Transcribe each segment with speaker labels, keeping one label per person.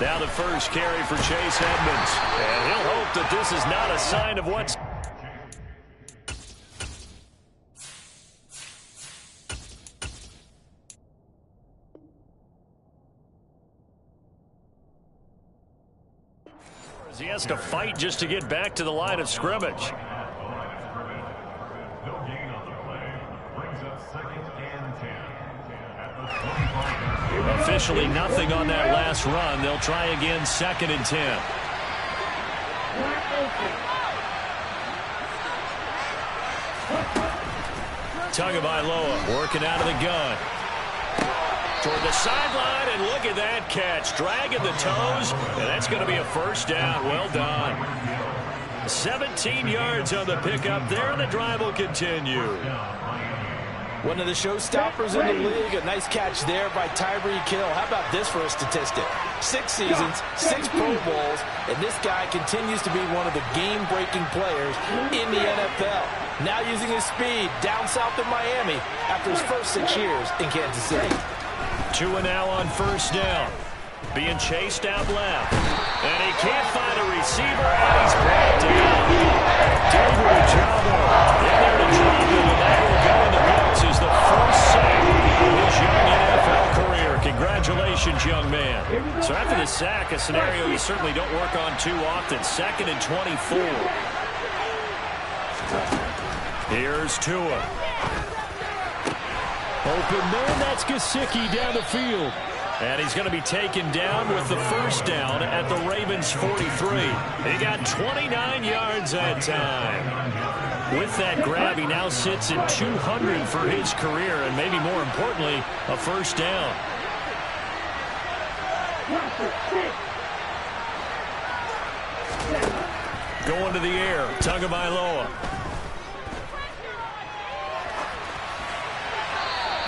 Speaker 1: Now the first carry for Chase Edmonds. And he'll hope that this is not a sign of what's... He has to fight just to get back to the line of scrimmage. Officially nothing on that last run. They'll try again, 2nd and 10. Tagovailoa working out of the gun. Toward the sideline, and look at that catch. Dragging the toes, and that's going to be a first down. Well done. 17 yards on the pickup there, and the drive will continue.
Speaker 2: One of the showstoppers in the league. A nice catch there by Tyreek Hill. How about this for a statistic? 6 seasons, 6 Pro Bowls, and this guy continues to be one of the game-breaking players in the NFL. Now using his speed down south in Miami after his first 6 years in Kansas City.
Speaker 1: 2 and now on first down. Being chased out left. And he can't find a receiver, and he's brought down. David Ojabo in there to drop him, and that will go in the books as the first sack of his young NFL career. Congratulations, young man. So after the sack, a scenario you certainly don't work on too often. 2nd and 24. Here's Tua. Open man, that's Gesicki down the field. And he's going to be taken down with the first down at the Ravens' 43. He got 29 yards that time. With that grab, he now sits at 200 for his career, and maybe more importantly, a first down. Going to the air, Tagovailoa.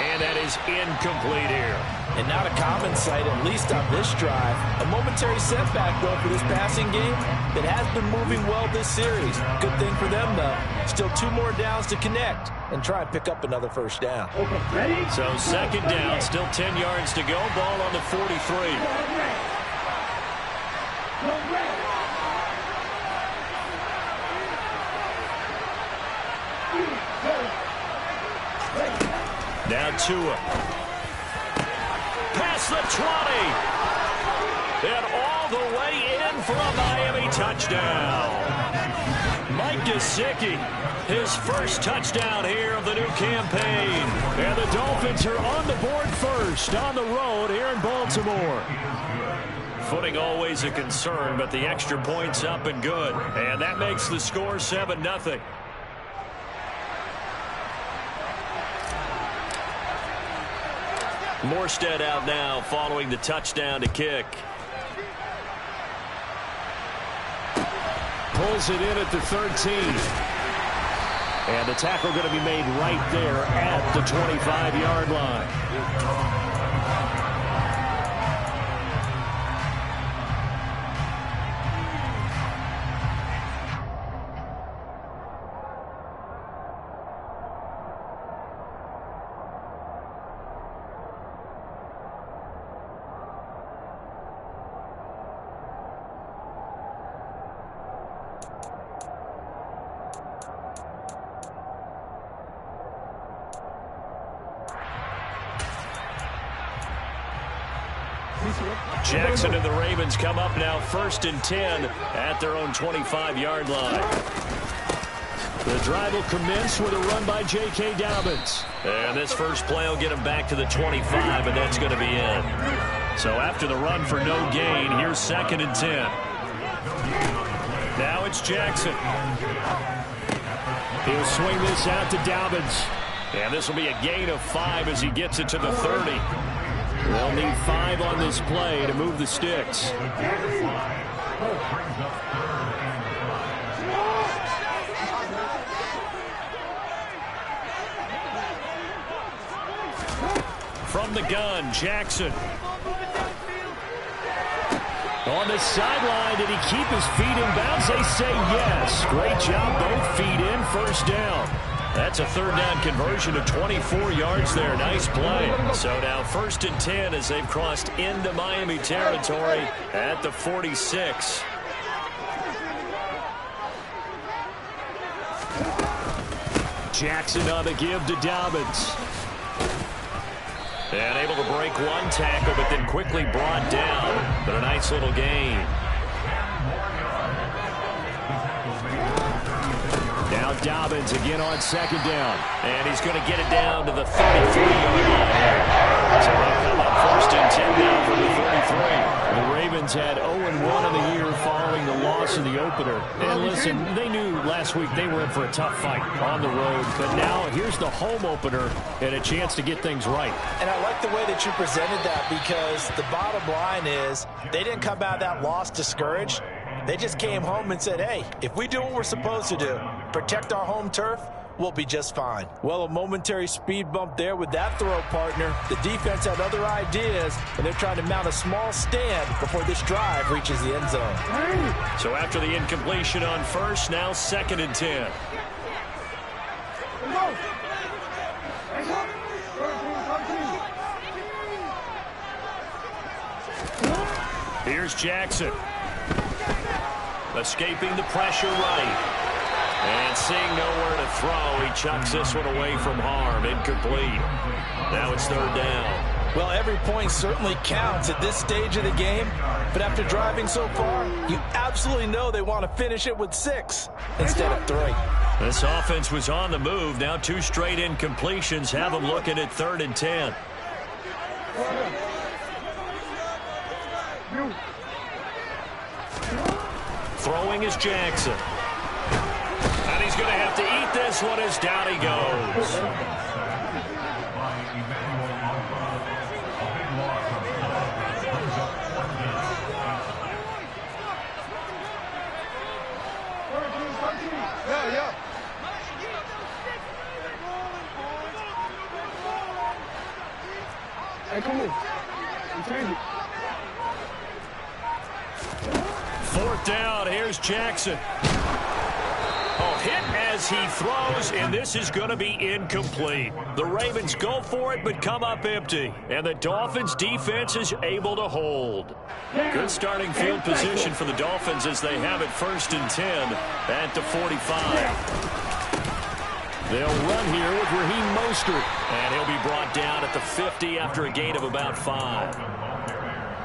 Speaker 1: And that is incomplete here.
Speaker 2: And not a common sight, at least on this drive. A momentary setback, though, for this passing game that has been moving well this series. Good thing for them, though. Still 2 more downs to connect and try and pick up another first down.
Speaker 1: So 2nd down, still 10 yards to go. Ball on the 43. Now Tua. Past the 20. And all the way in for a Miami touchdown. Mike Gesicki, his first touchdown here of the new campaign. And the Dolphins are on the board first on the road here in Baltimore. Footing always a concern, but the extra point's up and good. And that makes the score 7-0. Morstead out now following the touchdown to kick. Pulls it in at the 13. And the tackle going to be made right there at the 25-yard line. Jackson and the Ravens come up now 1st and 10 at their own 25-yard line. The drive will commence with a run by J.K. Dobbins. And this first play will get him back to the 25, and that's going to be in. So after the run for no gain, here's 2nd and 10. Now it's Jackson. He'll swing this out to Dobbins. And this will be a gain of 5 as he gets it to the 30. They'll need 5 on this play to move the sticks. From the gun, Jackson. On the sideline, did he keep his feet in bounds? They say yes. Great job, both feet in, first down. That's a third down conversion of 24 yards there. Nice play. So now 1st and 10 as they've crossed into Miami territory at the 46. Jackson on the give to Dobbins. And able to break one tackle, but then quickly brought down. But a nice little gain. Now Dobbins again on 2nd down. And he's going to get it down to the 33-yard line. So they'll come up 1st and 10 now from the 33. The Ravens had 0-1 in the year following the loss in the opener. And listen, they knew last week they were in for a tough fight on the road. But now here's the home opener and a chance to get things right.
Speaker 2: And I like the way that you presented that, because the bottom line is they didn't come out of that loss discouraged. They just came home and said, hey, if we do what we're supposed to do, protect our home turf, we'll be just fine. Well, a momentary speed bump there with that throw partner. The defense had other ideas, and they're trying to mount a small stand before this drive reaches the end zone.
Speaker 1: So after the incompletion on 1st, now 2nd and 10. Here's Jackson. Escaping the pressure right. And seeing nowhere to throw, he chucks this one away from harm. Incomplete. Now it's 3rd down.
Speaker 2: Well, every point certainly counts at this stage of the game. But after driving so far, you absolutely know they want to finish it with 6 instead of 3.
Speaker 1: This offense was on the move. Now 2 straight incompletions have them looking at 3rd and 10. Throwing is Jackson. And he's going to have to eat this one as down he goes.
Speaker 3: Hey, come on. Change it.
Speaker 1: 4th down. Here's Jackson. Oh, hit as he throws, and this is going to be incomplete. The Ravens go for it, but come up empty. And the Dolphins' defense is able to hold. Good starting field position for the Dolphins as they have it 1st and 10 at the 45. They'll run here with Raheem Mostert. And he'll be brought down at the 50 after a gain of about 5.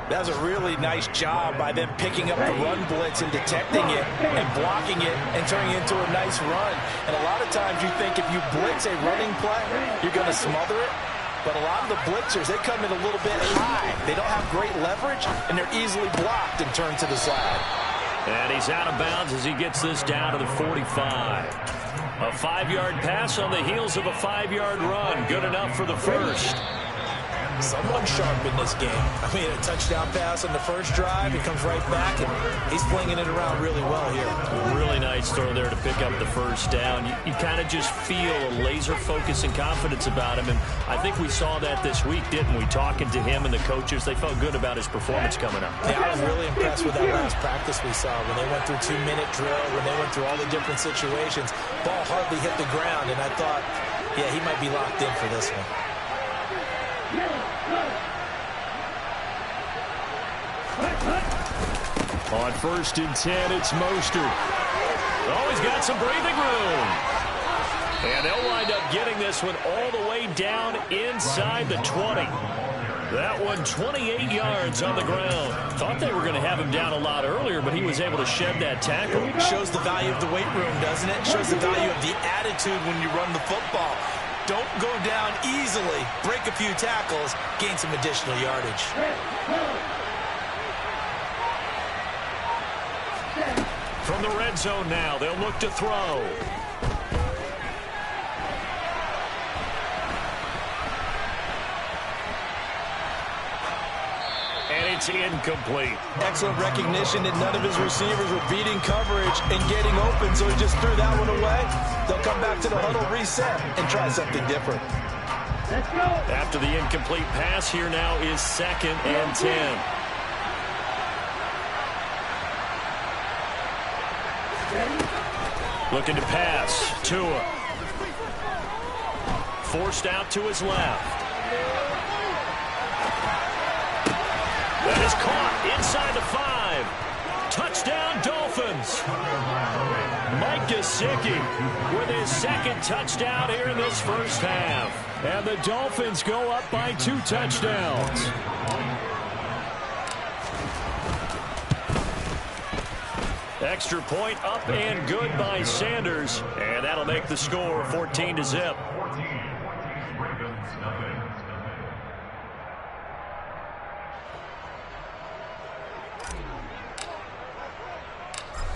Speaker 2: That was a really nice job by them picking up the run blitz and detecting it and blocking it and turning it into a nice run. And a lot of times you think if you blitz a running play, you're going to smother it. But a lot of the blitzers, they come in a little bit high. They don't have great leverage, and they're easily blocked and turned to the side.
Speaker 1: And he's out of bounds as he gets this down to the 45. A 5-yard pass on the heels of a 5-yard run. Good enough for the first.
Speaker 2: Someone sharp in this game. I mean, a touchdown pass on the first drive. He comes right back, and he's flinging it around really well here.
Speaker 1: Really nice throw there to pick up the first down. You kind of just feel a laser focus and confidence about him, and I think we saw that this week, didn't we? Talking to him and the coaches, they felt good about his performance coming up.
Speaker 2: Yeah, I was really impressed with that last practice we saw when they went through 2-minute drill, when they went through all the different situations. Ball hardly hit the ground, and I thought, yeah, he might be locked in for this one.
Speaker 1: On 1st and 10, it's Mostert. Oh, he's got some breathing room. And they'll wind up getting this one all the way down inside the 20. That one 28 yards on the ground. Thought they were going to have him down a lot earlier, but he was able to shed that tackle.
Speaker 2: Shows the value of the weight room, doesn't it? Shows the value of the attitude when you run the football. Don't go down easily. Break a few tackles. Gain some additional yardage.
Speaker 1: From the red zone now, they'll look to throw. And it's incomplete.
Speaker 2: Excellent recognition that none of his receivers were beating coverage and getting open, so he just threw that one away. They'll come back to the huddle, reset, and try something different.
Speaker 1: After the incomplete pass, here now is 2nd and 10. Looking to pass. Tua. Forced out to his left. That is caught inside the 5. Touchdown, Dolphins. Mike Gesicki with his second touchdown here in this first half. And the Dolphins go up by 2 touchdowns. Extra point up and good by Sanders. And that'll make the score 14-0.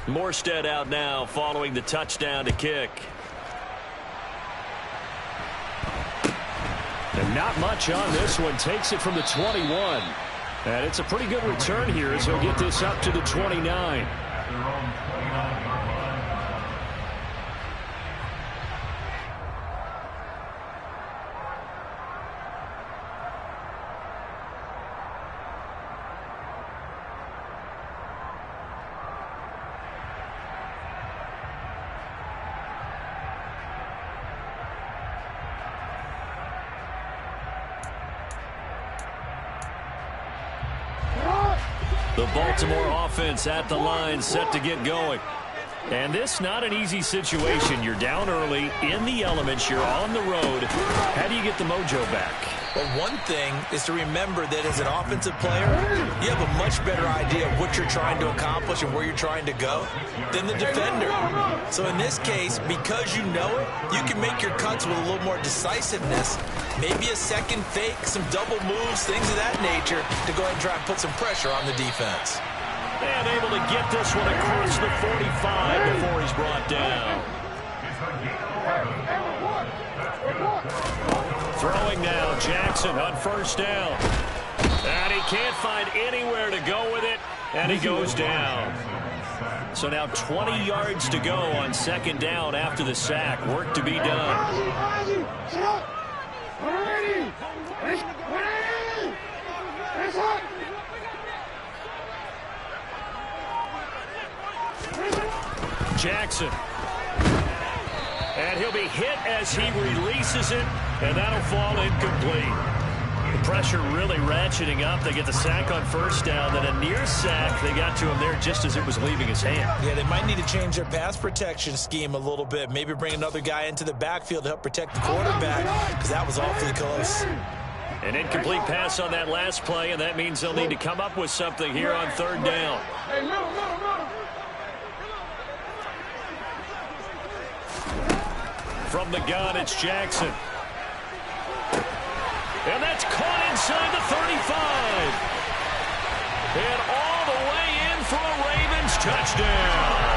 Speaker 1: Morstead out now following the touchdown to kick. And not much on this one. Takes it from the 21. And it's a pretty good return here as he'll get this up to the 29. The Baltimore offense at the line, set to get going. And this not an easy situation. You're down early, in the elements, you're on the road. How do you get the mojo back?
Speaker 2: Well, one thing is to remember that as an offensive player, you have a much better idea of what you're trying to accomplish and where you're trying to go than the defender. So in this case, because you know it, you can make your cuts with a little more decisiveness. Maybe a second fake, some double moves, things of that nature to go ahead and try and put some pressure on the defense.
Speaker 1: And able to get this one across the 45 before he's brought down. Throwing now, Jackson on first down. And he can't find anywhere to go with it, and he goes down. So now 20 yards to go on second down after the sack. Work to be done. Jackson. And he'll be hit as he releases it, and that'll fall incomplete. The pressure really ratcheting up. They get the sack on first down, then a near sack. They got to him there just as it was leaving his hand.
Speaker 2: Yeah, they might need to change their pass protection scheme a little bit. Maybe bring another guy into the backfield to help protect the quarterback, because that was awfully close.
Speaker 1: An incomplete pass on that last play, and that means they'll need to come up with something here on third down. From the gun, it's Jackson. And that's caught inside the 35. And all the way in for a Ravens touchdown.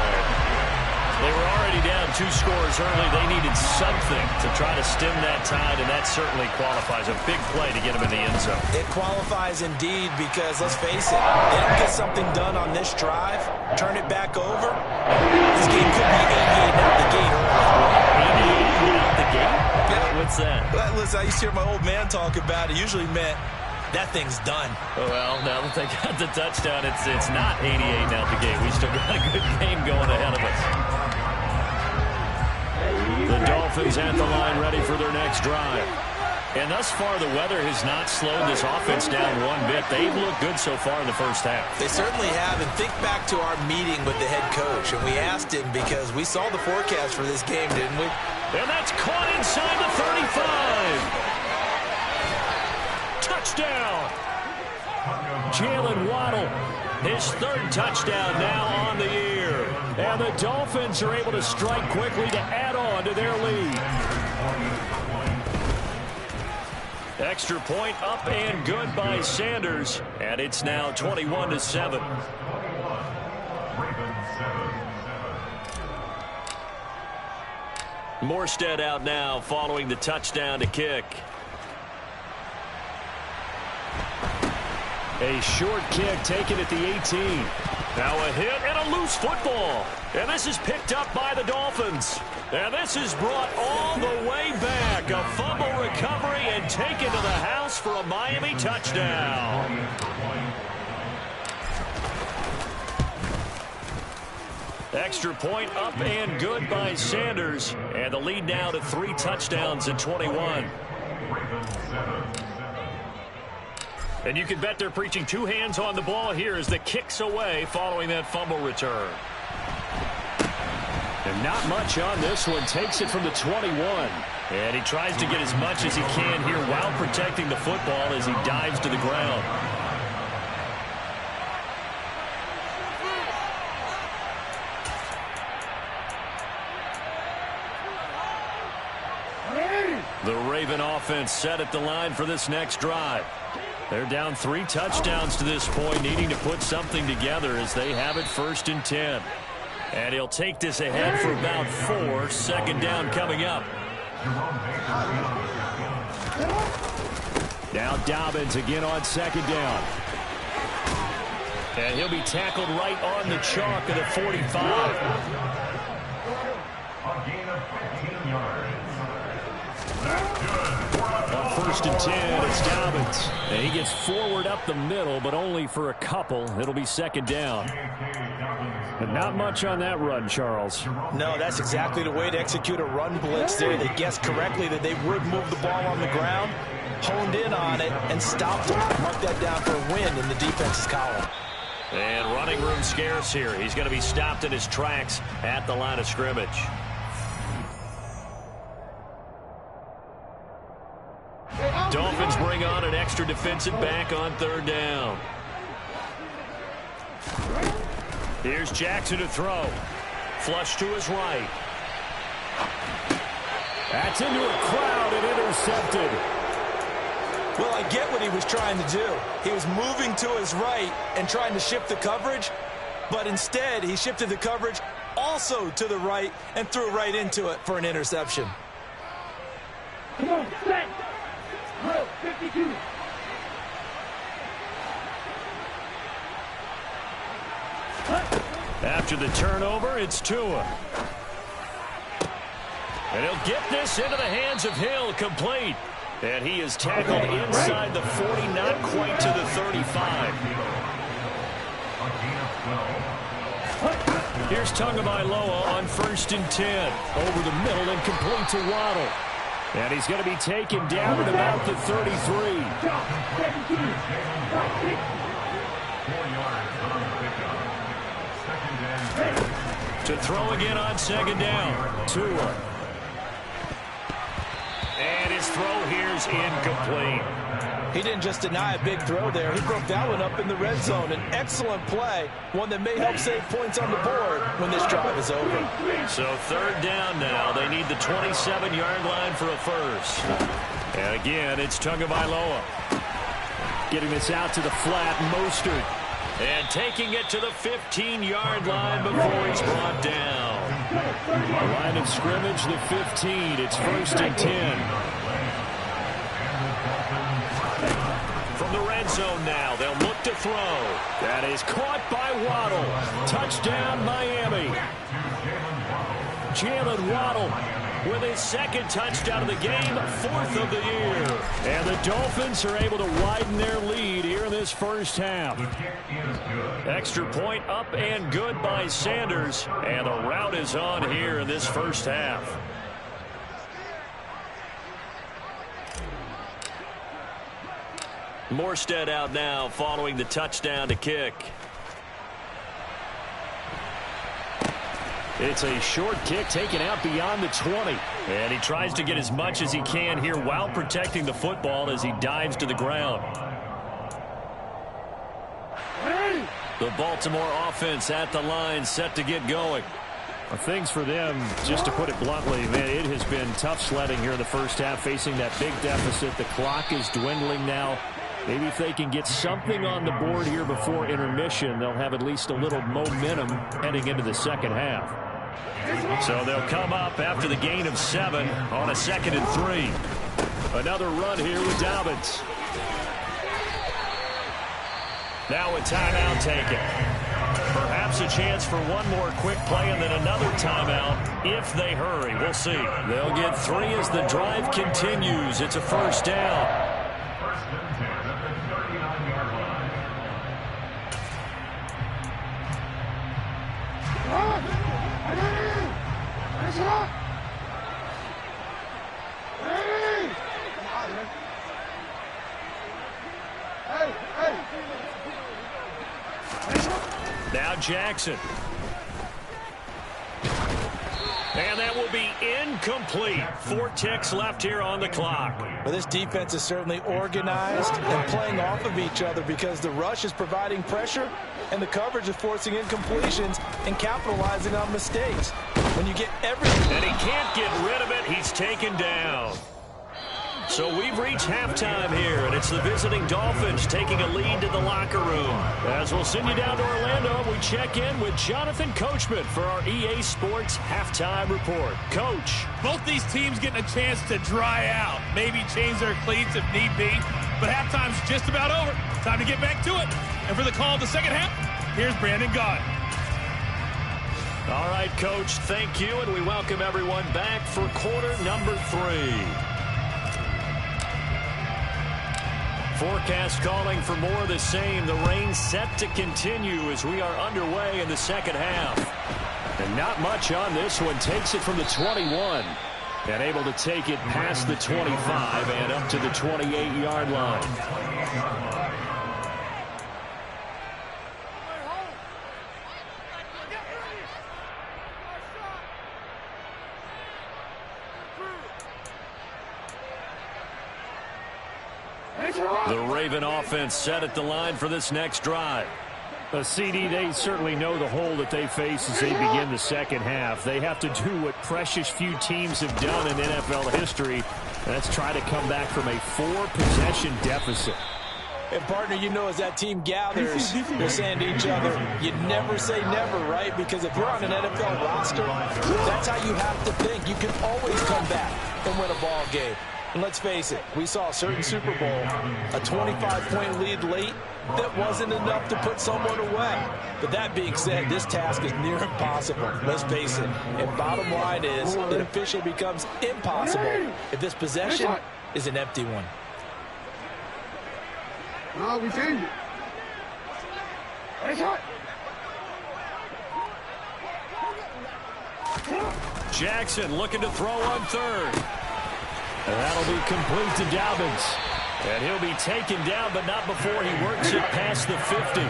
Speaker 1: They were already down 2 scores early. They needed something to try to stem that tide, and that certainly qualifies. A big play to get them in the end zone.
Speaker 2: It qualifies indeed because, let's face it, they don't get something done on this drive, turn it back over, this game could be 88 out the gate early.
Speaker 1: 88 out the gate?
Speaker 2: Yeah.
Speaker 1: What's that?
Speaker 2: Well, listen, I used to hear my old man talk about it. Usually meant that thing's done.
Speaker 1: Well, now that they got the touchdown, it's not 88 out the gate. We still got a good game going ahead of us. The Dolphins at the line ready for their next drive. And thus far, the weather has not slowed this offense down one bit. They've looked good so far in the first half.
Speaker 2: They certainly have. And think back to our meeting with the head coach. And we asked him because we saw the forecast for this game, didn't we?
Speaker 1: And that's caught inside the 35. Touchdown. Jalen Waddle, his third touchdown now on the year. And the Dolphins are able to strike quickly to add on to their lead. Extra point up and good by Sanders. And it's now 21-7. Morstead out now following the touchdown to kick. A short kick taken at the 18. Now a hit and a loose football. And this is picked up by the Dolphins. And this is brought all the way back. A fumble recovery and taken to the house for a Miami touchdown. Extra point up and good by Sanders. And the lead now to 3 touchdowns at 21. And you can bet they're preaching 2 hands on the ball here as the kick's away following that fumble return. And not much on this one. Takes it from the 21. And he tries to get as much as he can here while protecting the football as he dives to the ground. The Raven offense set at the line for this next drive. They're down 3 touchdowns to this point, needing to put something together as they have it 1st and 10. And he'll take this ahead for about 4. Second down coming up. Now Dobbins again on second down. And he'll be tackled right on the chalk of the 45.
Speaker 4: A gain of 15 yards.
Speaker 1: On 1st and 10, it's Dobbins. And he gets forward up the middle, but only for a couple. It'll be second down. But not much on that run, Charles.
Speaker 2: No, that's exactly the way to execute a run blitz there. They guessed correctly that they would move the ball on the ground, honed in on it, and stopped him. Mark that down for a win in the defense's column.
Speaker 1: And running room scarce here. He's going to be stopped in his tracks at the line of scrimmage. Dolphins bring on an extra defensive back on 3rd down. Here's Jackson to throw. Flush to his right. That's into a crowd and intercepted.
Speaker 2: Well, I get what he was trying to do. He was moving to his right and trying to shift the coverage, but instead he shifted the coverage also to the right and threw right into it for an interception.
Speaker 3: Come on, set. 52.
Speaker 1: After the turnover, it's Tua. And he'll get this into the hands of Hill, complete. And he is tackled inside the 40, not quite to the 35. Here's Tagovailoa on 1st and 10. Over the middle and complete to Waddle. And he's going to be taken down at about the 33.
Speaker 4: 4 yards on the pickup. 2nd and 10.
Speaker 1: To throw again on 2nd down. Tua. And his throw here's incomplete.
Speaker 2: He didn't just deny a big throw there. He broke that one up in the red zone. An excellent play, one that may help save points on the board when this drive is over.
Speaker 1: So 3rd down now. They need the 27-yard line for a first. And again, it's Tagovailoa. Getting this out to the flat, Mostert. And taking it to the 15-yard line before he's brought down. The line of scrimmage, the 15. It's 1st and 10. From the red zone now, they'll look to throw. That is caught by Waddle. Touchdown, Miami. Jalen Waddle with his 2nd touchdown of the game, 4th of the year. And the Dolphins are able to widen their lead here in this first half. Extra point up and good by Sanders. And the route is on here in this first half. Morstead out now following the touchdown to kick. It's a short kick taken out beyond the 20. And he tries to get as much as he can here while protecting the football as he dives to the ground. The Baltimore offense at the line, set to get going.
Speaker 5: Things for them, just to put it bluntly, man, it has been tough sledding here in the first half, facing that big deficit. The clock is dwindling now. Maybe if they can get something on the board here before intermission, they'll have at least a little momentum heading into the second half.
Speaker 1: So they'll come up after the gain of 7 on a 2nd and 3. Another run here with Dobbins. Now a timeout taken. Perhaps a chance for one more quick play and then another timeout if they hurry. We'll see. They'll get 3 as the drive continues. It's a first down. Now Jackson. And that will be incomplete. 4 ticks left here on the clock.
Speaker 2: Well, this defense is certainly organized and playing off of each other because the rush is providing pressure and the coverage is forcing incompletions and capitalizing on mistakes. When you get everything...
Speaker 1: And he can't get rid of it. He's taken down. So we've reached halftime here, and it's the visiting Dolphins taking a lead to the locker room. As we'll send you down to Orlando, we check in with Jonathan Coachman for our EA Sports Halftime Report. Coach.
Speaker 6: Both these teams getting a chance to dry out, maybe change their cleats if need be, but halftime's just about over. Time to get back to it. And for the call of the second half, here's Brandon Gaudin.
Speaker 1: All right, Coach, thank you, and we welcome everyone back for quarter number 3. Forecast calling for more of the same. The rain set to continue as we are underway in the second half. And not much on this one. Takes it from the 21. And able to take it past the 25 and up to the 28-yard line. The Raven offense set at the line for this next drive.
Speaker 5: CD, they certainly know the hole that they face as they begin the second half. They have to do what precious few teams have done in NFL history. That's try to come back from a 4-possession deficit.
Speaker 2: And, partner, you know, as that team gathers, they're saying to each other, you never say never, right? Because if you're on an NFL roster, that's how you have to think. You can always come back and win a ball game. And let's face it, we saw a certain Super Bowl, a 25-point lead late that wasn't enough to put someone away. But that being said, this task is near impossible. Let's face it. And bottom line is, it officially becomes impossible if this possession is an empty one.
Speaker 3: No, we changed it. Nice shot.
Speaker 1: Jackson looking to throw on third.
Speaker 5: And that'll be complete to Dobbins.
Speaker 1: And he'll be taken down, but not before he works it past the 50.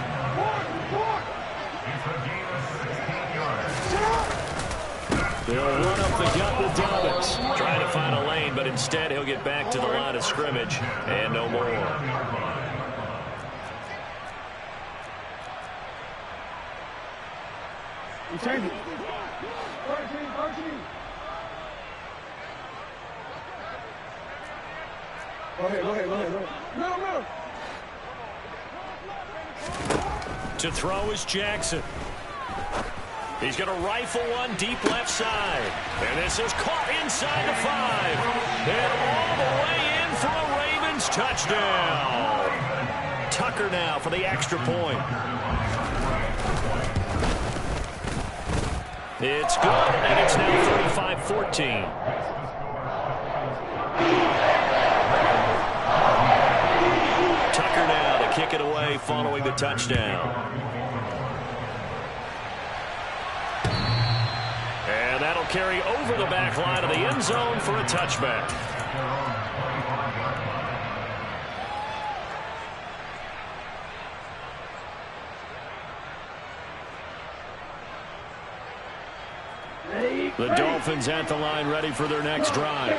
Speaker 1: They'll run up the gut with Dobbins. Trying to find a lane, but instead he'll get back to the line of scrimmage. And no more.
Speaker 3: We changed it. 13. Go ahead. No.
Speaker 1: To throw is Jackson. He's going to rifle one deep left side. And this is caught inside the 5. And all the way in for a Ravens touchdown. Tucker now for the extra point. It's good, and it's now 35-14. Tucker now to kick it away following the touchdown. And that'll carry over the back line of the end zone for a touchback. The Dolphins at the line ready for their next drive.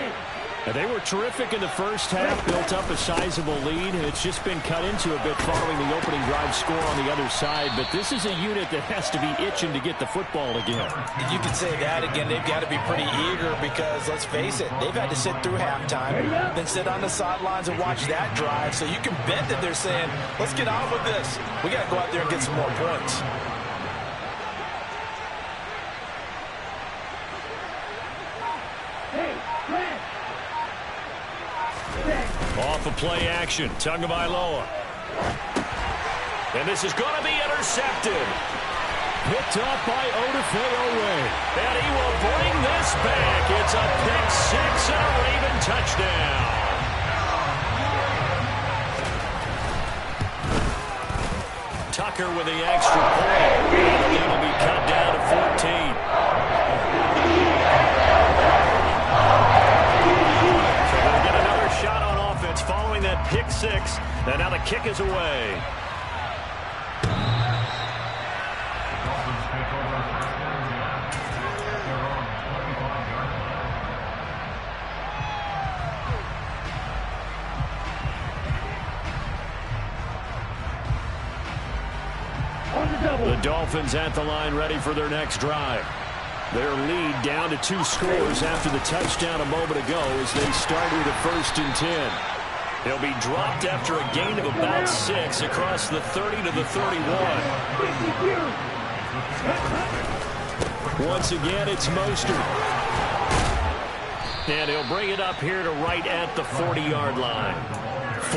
Speaker 1: And they were terrific in the first half, built up a sizable lead, and it's just been cut into a bit following the opening drive score on the other side. But this is a unit that has to be itching to get the football again.
Speaker 2: You could say that again. They've got to be pretty eager because, let's face it, they've had to sit through halftime, then sit on the sidelines and watch that drive. So you can bet that they're saying, let's get on with this. We got to go out there and get some more points.
Speaker 1: Off of play action, Tagovailoa. And this is going to be intercepted.
Speaker 5: Picked up by Odafe-Oweh.
Speaker 1: And he will bring this back. It's a pick 6 and a Raven touchdown. Tucker with the extra point. It will be cut down to 14. Shot on offense following that pick 6, and now the kick is away.
Speaker 5: Dolphins at the line, ready for their next drive. Their lead down to 2 scores after the touchdown a moment ago as they start with a 1st and 10. He'll be dropped after a gain of about 6 across the 30 to the 31. Once again, it's Mostert. And he'll bring it up here to right at the 40-yard line.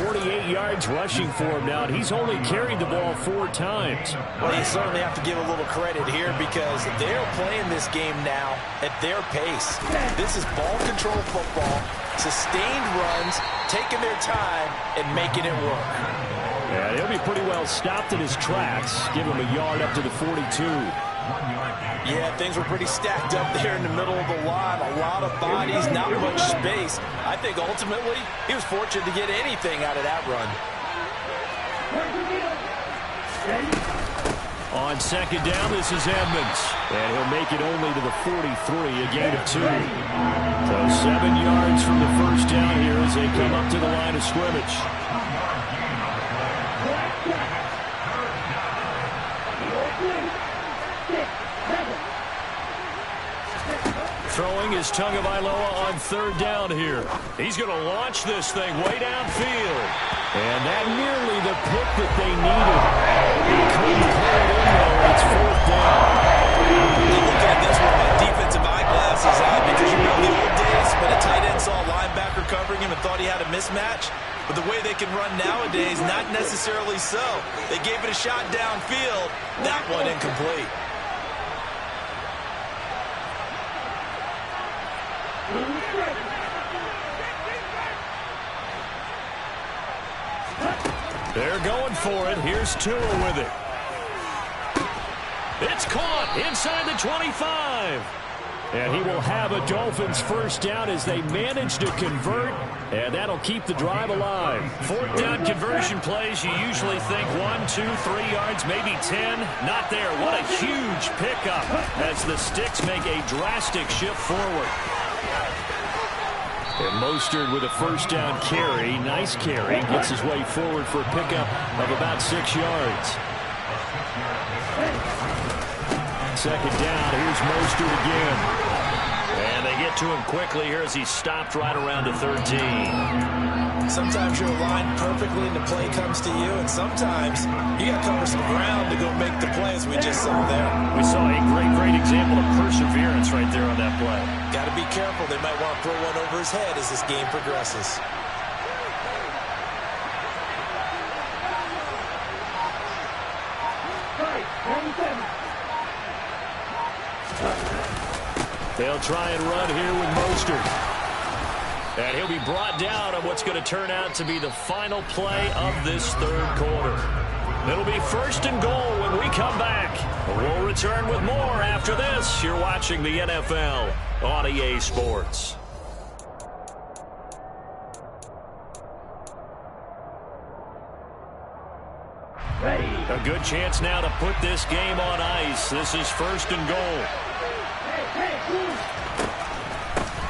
Speaker 5: 48 yards rushing for him now, and he's only carried the ball 4 times.
Speaker 2: Well, you certainly have to give a little credit here because they're playing this game now at their pace. This is ball control football, sustained runs, taking their time, and making it work.
Speaker 5: Yeah, he'll be pretty well stopped in his tracks. Give him a yard up to the 42.
Speaker 2: Yeah, things were pretty stacked up there in the middle of the line. A lot of bodies, not much space. I think ultimately he was fortunate to get anything out of that run.
Speaker 5: On 2nd down, this is Edmonds. And he'll make it only to the 43, a gain of 2. So 7 yards from the 1st down here as they come up to the line of scrimmage. Throwing is Tagovailoa on 3rd down here. He's going to launch this thing way downfield. And that nearly the pick that they needed. He couldn't pull it in, though. It's 4th down.
Speaker 2: You look at this with my defensive eyeglasses on because you know the old days when a tight end saw a linebacker covering him and thought he had a mismatch. But the way they can run nowadays, not necessarily so. They gave it a shot downfield. That one incomplete.
Speaker 5: They're going for it. Here's Tua with it. It's caught inside the 25. And he will have a Dolphins 1st down as they manage to convert. And that'll keep the drive alive.
Speaker 1: 4th down conversion plays, you usually think 1, 2, 3 yards, maybe 10. Not there. What a huge pickup as the Sticks make a drastic shift forward.
Speaker 5: And Mostert with a 1st down carry. Nice carry. Gets his way forward for a pickup of about 6 yards. 2nd down. Here's Mostert again.
Speaker 1: And they get to him quickly here as he's stopped right around the 13.
Speaker 2: Sometimes you're aligned perfectly and the play comes to you, and sometimes you got to cover some ground to go make the play as we just saw there.
Speaker 1: We saw a great example of perseverance right there on that play.
Speaker 2: Got to be careful. They might want to throw one over his head as this game progresses.
Speaker 5: They'll try and run here with Mostert. And he'll be brought down on what's going to turn out to be the final play of this 3rd quarter.
Speaker 1: It'll be 1st and goal when we come back. We'll return with more after this. You're watching the NFL on EA Sports. A good chance now to put this game on ice. This is 1st and goal.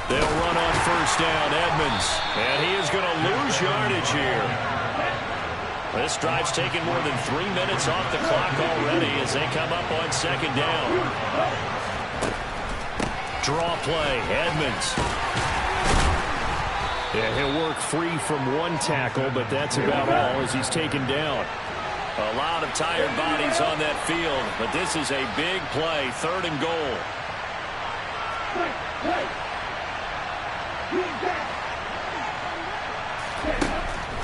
Speaker 1: They'll run on 1st down, Edmonds. And he is going to lose yardage here. This drive's taken more than 3 minutes off the clock already as they come up on 2nd down. Draw play, Edmonds.
Speaker 5: Yeah, he'll work free from 1 tackle, but that's about all as he's taken down.
Speaker 1: A lot of tired bodies on that field, but this is a big play, 3rd and goal.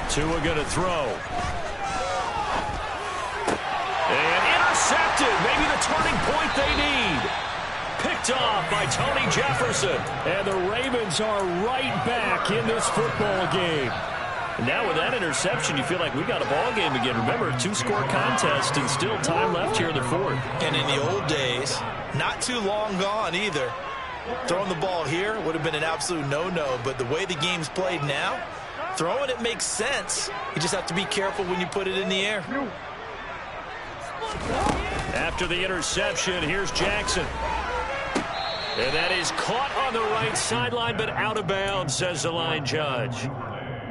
Speaker 1: Tua going to throw. And intercepted. Maybe the turning point they need. Picked off by Tony Jefferson.
Speaker 5: And the Ravens are right back in this football game.
Speaker 1: And now with that interception, you feel like we got a ball game again. Remember, 2-score contest and still time left here in the 4th.
Speaker 2: And in the old days, not too long gone either. Throwing the ball here would have been an absolute no-no, but the way the game's played now, throwing it makes sense. You just have to be careful when you put it in the air.
Speaker 1: After the interception, here's Jackson. And that is caught on the right sideline, but out of bounds, says the line judge.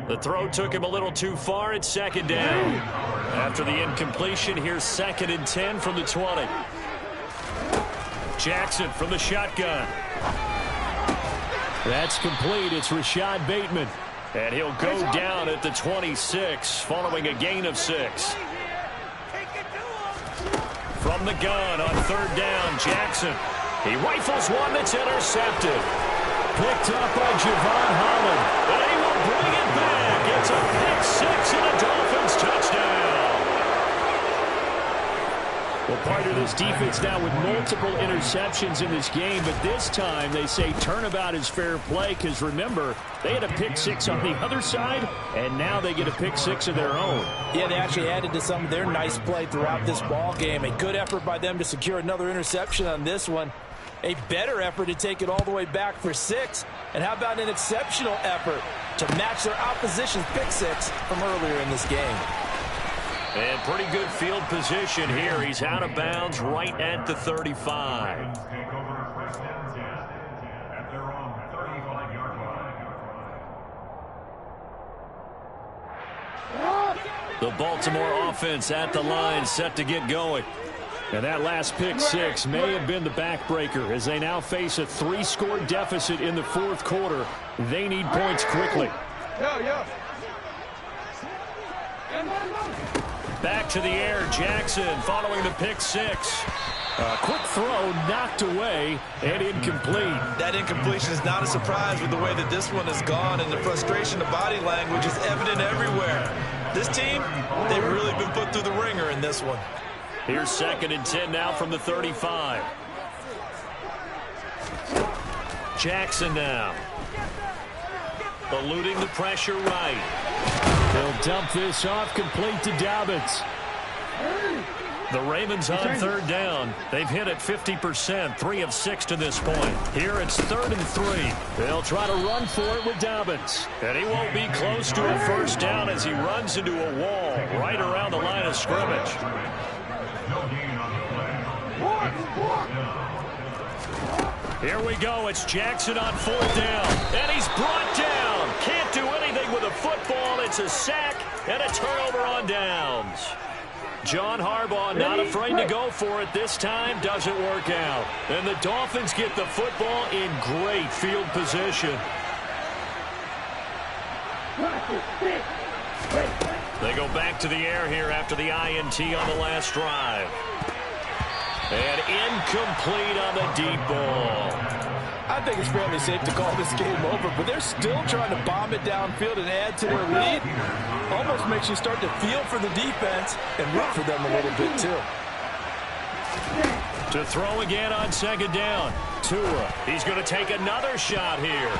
Speaker 1: The throw took him a little too far. It's 2nd down. After the incompletion, here's 2nd and 10 from the 20. Jackson from the shotgun. That's complete. It's Rashad Bateman. And he'll go down at the 26 following a gain of 6. From the gun on 3rd down, Jackson. He rifles one that's intercepted. Picked up by Javon Holland. And he will bring it back. It's a pick 6 and a Dolphins touchdown.
Speaker 5: Well, part of this defense now with multiple interceptions in this game, but this time they say turnabout is fair play because, remember, they had a pick 6 on the other side, and now they get a pick 6 of their own.
Speaker 2: Yeah, they actually added to some of their nice play throughout this ball game. A good effort by them to secure another interception on this one. A better effort to take it all the way back for 6. And how about an exceptional effort to match their opposition's pick 6 from earlier in this game.
Speaker 1: And pretty good field position here. He's out of bounds right at the 35.
Speaker 4: Take over 1st and 10 at their own 35-yard line.
Speaker 1: The Baltimore offense at the line, set to get going.
Speaker 5: And that last pick 6 may have been the backbreaker as they now face a 3-score deficit in the 4th quarter. They need points quickly.
Speaker 1: Back to the air, Jackson following the pick 6.
Speaker 5: A quick throw knocked away and incomplete.
Speaker 2: That incompletion is not a surprise with the way that this one has gone, and the frustration, the body language is evident everywhere. This team, they've really been put through the ringer in this one.
Speaker 1: Here's 2nd and 10 now from the 35. Jackson now. Eluding the pressure right.
Speaker 5: They'll dump this off complete to Dobbins.
Speaker 1: The Ravens on 3rd down. They've hit it 50%, 3 of 6 to this point. Here it's 3rd and 3.
Speaker 5: They'll try to run for it with Dobbins.
Speaker 1: And he won't be close to a 1st down as he runs into a wall right around the line of scrimmage.
Speaker 4: No gain on the play.
Speaker 1: Here we go. It's Jackson on 4th down. And he's brought down. Can't do anything with a football. It's a sack and a turnover on downs. John Harbaugh not afraid to go for it this time. Doesn't work out. And the Dolphins get the football in great field position. They go back to the air here after the INT on the last drive. And incomplete on the deep ball.
Speaker 2: I think it's fairly safe to call this game over, but they're still trying to bomb it downfield and add to their lead. Almost makes you start to feel for the defense and root for them a little bit, too.
Speaker 1: To throw again on 2nd down. Tua, he's going to take another shot here.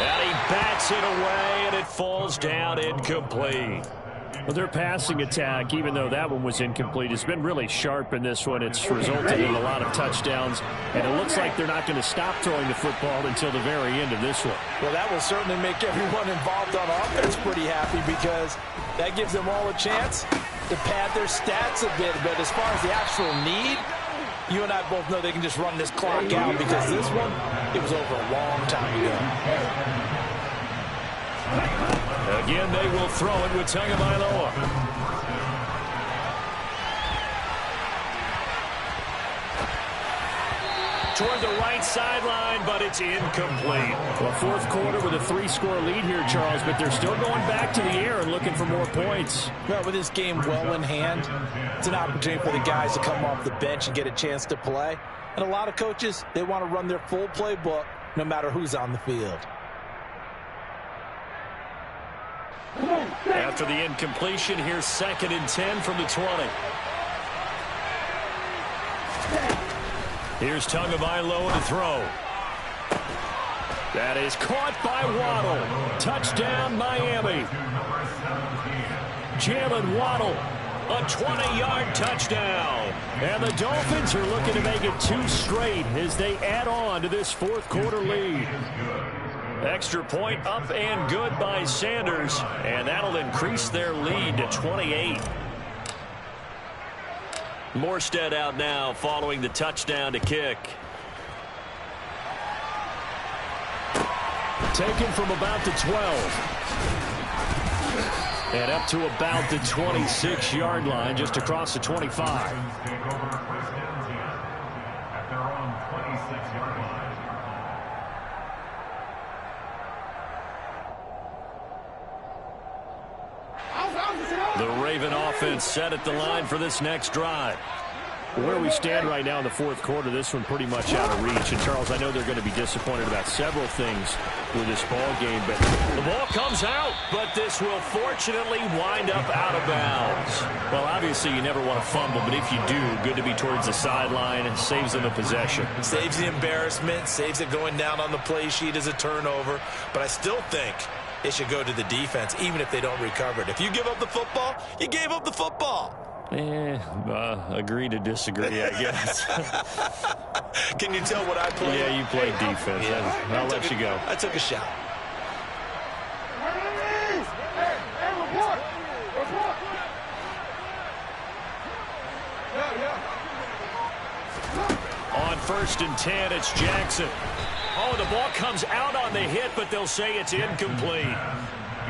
Speaker 1: And he bats it away, and it falls down incomplete.
Speaker 5: Well, their passing attack, even though that one was incomplete, has been really sharp in this one. It's resulted in a lot of touchdowns, and it looks like they're not going to stop throwing the football until the very end of this one.
Speaker 2: Well, that will certainly make everyone involved on offense pretty happy because that gives them all a chance to pad their stats a bit. But as far as the actual need, you and I both know they can just run this clock out because this one, it was over a long time ago.
Speaker 1: Again, they will throw it with Tagovailoa. Toward the right sideline, but it's incomplete.
Speaker 5: Well, 4th quarter with a 3-score lead here, Charles, but they're still going back to the air and looking for more points.
Speaker 2: Well, with this game well in hand, it's an opportunity for the guys to come off the bench and get a chance to play. And a lot of coaches, they want to run their full playbook no matter who's on the field.
Speaker 1: After the incompletion, here's 2nd and 10 from the 20. Here's Tagovailoa to throw. That is caught by Waddle. Touchdown, Miami. Jalen Waddle, a 20-yard touchdown. And the Dolphins are looking to make it 2 straight as they add on to this 4th quarter lead. Extra point up and good by Sanders, and that'll increase their lead to 28. Morstead out now following the touchdown to kick.
Speaker 5: Taken from about the 12. And up to about the 26-yard line, just across the 25.
Speaker 4: Take over first down 10 at their own 26-yard line.
Speaker 5: The Raven offense set at the line for this next drive. Where we stand right now in the fourth quarter, this one pretty much out of reach. And, Charles, I know they're going to be disappointed about several things with this ball game, but
Speaker 1: the ball comes out, but this will fortunately wind up out of bounds.
Speaker 5: Well, obviously you never want to fumble, but if you do, good to be towards the sideline and saves them a possession.
Speaker 2: Saves the embarrassment, saves it going down on the play sheet as a turnover. But I still think it should go to the defense, even if they don't recover it. If you give up the football, you gave up the football.
Speaker 5: Agree to disagree, I guess.
Speaker 2: Can you tell what I played?
Speaker 5: Yeah, you played defense. Yeah. I'll let you go.
Speaker 2: I took a shot.
Speaker 1: On 1st and 10, it's Jackson. Oh, the ball comes out on the hit, but they'll say it's incomplete.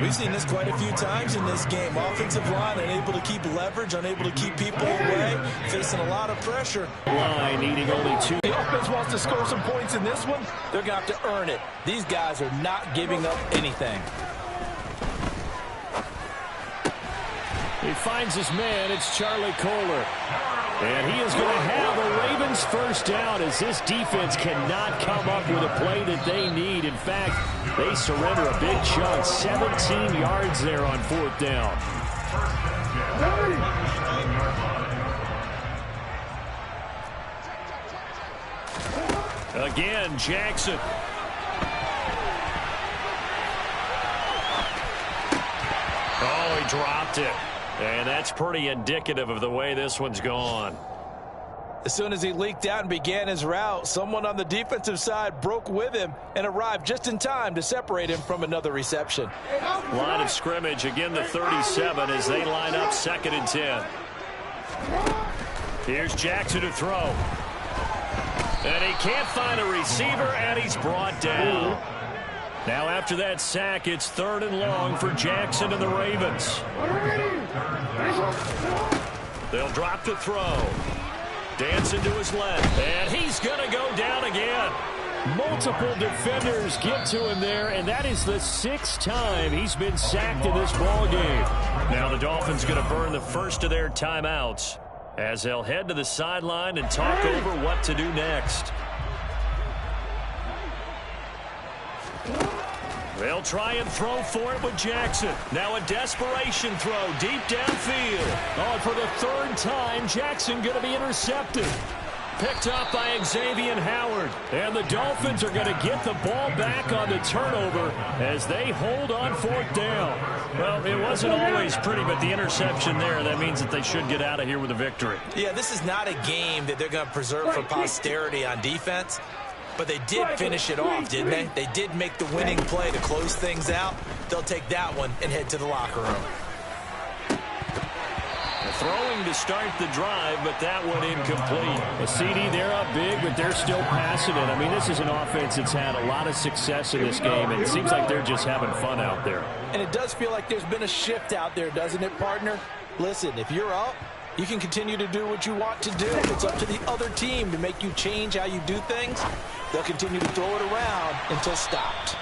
Speaker 2: We've seen this quite a few times in this game. Offensive line unable to keep leverage, unable to keep people away, facing a lot of pressure.
Speaker 5: Line needing only 2.
Speaker 2: The offense wants to score some points in this one. They're going to have to earn it. These guys are not giving up anything.
Speaker 5: He finds his man. It's Charlie Kohler. And he is going to have a Ravens first down as this defense cannot come up with a play that they need. In fact, they surrender a big chunk, 17 yards there on 4th down. Again, Jackson.
Speaker 1: Oh, he dropped it. And that's pretty indicative of the way this one's gone.
Speaker 2: As soon as he leaked out and began his route, someone on the defensive side broke with him and arrived just in time to separate him from another reception.
Speaker 1: Line of scrimmage, again the 37 as they line up 2nd and 10. Here's Jackson to throw. And he can't find a receiver, and he's brought down. Now after that sack, it's 3rd and long for Jackson and the Ravens. They'll drop the throw. Dancing to his left, and he's going to go down again.
Speaker 5: Multiple defenders get to him there, and that is the 6th time he's been sacked in this ball game.
Speaker 1: Now the Dolphins going to burn the first of their timeouts as they'll head to the sideline and talk over what to do next. They'll try and throw for it with Jackson. Now a desperation throw deep downfield.
Speaker 5: Oh, and for the 3rd time, Jackson going to be intercepted.
Speaker 1: Picked up by Xavier Howard.
Speaker 5: And the Dolphins are going to get the ball back on the turnover as they hold on 4th down.
Speaker 1: Well, it wasn't always pretty, but the interception there, that means that they should get out of here with a victory.
Speaker 2: Yeah, this is not a game that they're going to preserve for posterity on defense. But they did finish it off, didn't they? They did make the winning play to close things out. They'll take that one and head to the locker room.
Speaker 1: Throwing to start the drive, but that one incomplete.
Speaker 5: A CD, they're up big, but they're still passing it. I mean, this is an offense that's had a lot of success in this game, and it seems like they're just having fun out there.
Speaker 2: And it does feel like there's been a shift out there, doesn't it, partner? Listen, if you're up, you can continue to do what you want to do. It's up to the other team to make you change how you do things. They'll continue to throw it around until stopped.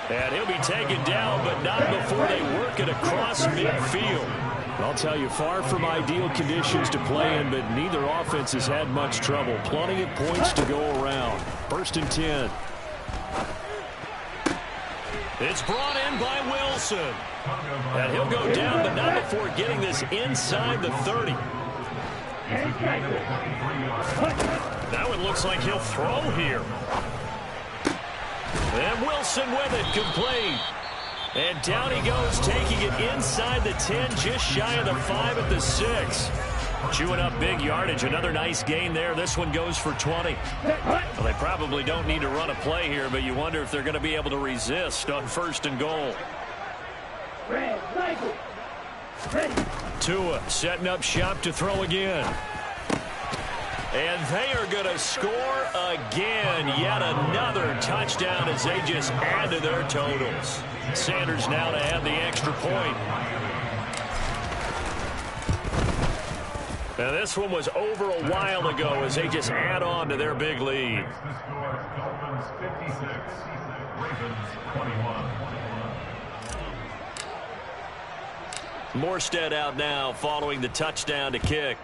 Speaker 1: And he'll be taken down, but not before they work it across midfield.
Speaker 5: I'll tell you, far from ideal conditions to play in, but neither offense has had much trouble. Plenty of points to go around. 1st and 10.
Speaker 1: It's brought in by Wilson. And he'll go down, but not before getting this inside the 30. Now it looks like he'll throw here. And Wilson with it, complete. And down he goes, taking it inside the 10, just shy of the 5 at the 6. Chewing up big yardage. Another nice gain there. This one goes for 20. Well, they probably don't need to run a play here, but you wonder if they're going to be able to resist on 1st and goal. Tua setting up shop to throw again. And they are going to score again. Yet another touchdown as they just add to their totals. Sanders now to add the extra point. And this one was over a while ago as they just add on to their big lead.
Speaker 4: The score, Dolphins 56, Ravens 21.
Speaker 1: Morstead out now following the touchdown to kick.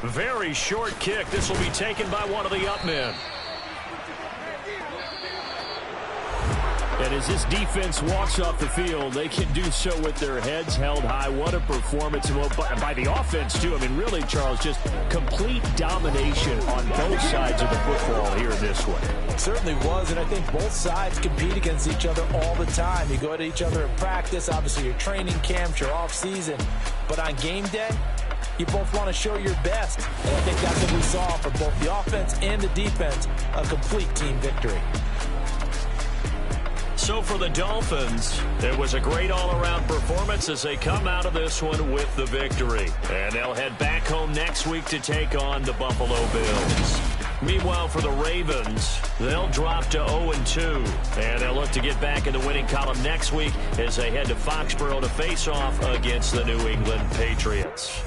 Speaker 1: Very short kick. This will be taken by one of the up men.
Speaker 5: And as this defense walks off the field, they can do so with their heads held high. What a performance by the offense, too. I mean, really, Charles, just complete domination on both sides of the football here in this one.
Speaker 2: It certainly was, and I think both sides compete against each other all the time. You go at each other in practice, obviously your training camps, your off-season. But on game day, you both want to show your best. And I think that's what we saw from both the offense and the defense, a complete team victory.
Speaker 1: So for the Dolphins, it was a great all-around performance as they come out of this one with the victory. And they'll head back home next week to take on the Buffalo Bills. Meanwhile, for the Ravens, they'll drop to 0-2. And they'll look to get back in the winning column next week as they head to Foxborough to face off against the New England Patriots.